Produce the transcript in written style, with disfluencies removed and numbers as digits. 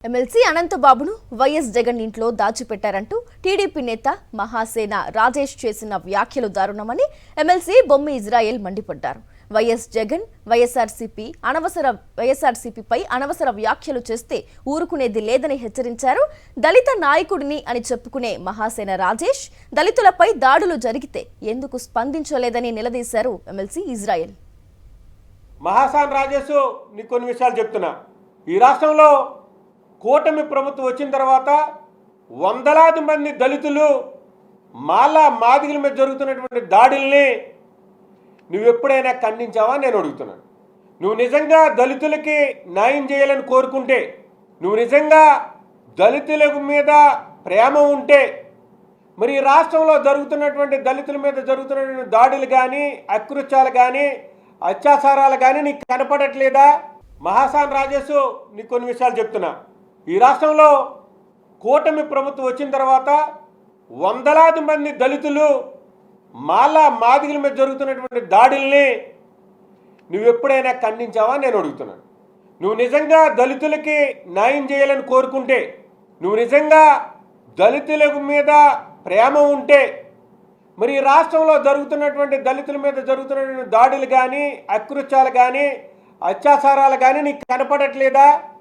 MLC అనంతబాబును YS Jagan ఇంట్లో దాచిపెట్టారంటూ TDP నేత మహాసేన రాజేష్ చేసిన వ్యాఖ్యలు దారుణమని ఎమ్మెల్సీ బొమ్మి ఇజ్రాయెల్ మండిపడ్డారు. వైఎస్ జగన్ వైఎస్ఆర్సీపీపై అనవసర వ్యాఖ్యలు చేస్తే ఊరుకునేది లేదని హెచ్చరించారు. దళిత నాయకుడిని అని చెప్పుకునే మహాసేన రాజేష్ దళితులపై దాడులు జరిగితే ఎందుకు స్పందించలేదని నిలదీశారు ఎమ్మెల్సీ ఇజ్రాయెల్. మహాసేన రాజేష్ నీ కొన్ని విషయాలు చెప్తున్నా. ఈ రాష్ట్రంలో కూటమి ప్రభుత్వం వచ్చిన తర్వాత వందలాది మంది దళితులు మాదిగల మీద జరుగుతున్నటువంటి దాడుల్ని నువ్వు ఎప్పుడైనా ఖండించావా నేను అడుగుతున్నాను. నువ్వు నిజంగా దళితులకి న్యాయం చేయాలని కోరుకుంటే, నువ్వు నిజంగా దళితుల మీద ప్రేమ ఉంటే మరి ఈ రాష్ట్రంలో జరుగుతున్నటువంటి దళితుల మీద జరుగుతున్నటువంటి దాడులు కానీ, అకృత్యాలు కానీ, అత్యాచారాలు కానీ నీకు కనపడట్లేదా? మహాసేన రాజేష్ నీ కొన్ని విషయాలు చెప్తున్నా. ఈ రాష్ట్రంలో కూటమి ప్రభుత్వం వచ్చిన తర్వాత వందలాది మంది దళితులు మాదిగల మీద జరుగుతున్నటువంటి దాడుల్ని నువ్వు ఎప్పుడైనా ఖండించావా నేను అడుగుతున్నాను. నువ్వు నిజంగా దళితులకి న్యాయం చేయాలని కోరుకుంటే, నువ్వు నిజంగా దళితుల మీద ప్రేమ ఉంటే మరి ఈ రాష్ట్రంలో జరుగుతున్నటువంటి దళితుల మీద జరుగుతున్నటువంటి దాడులు కానీ, అకృత్యాలు కానీ, అత్యాచారాలు కానీ నీకు కనపడట్లేదా?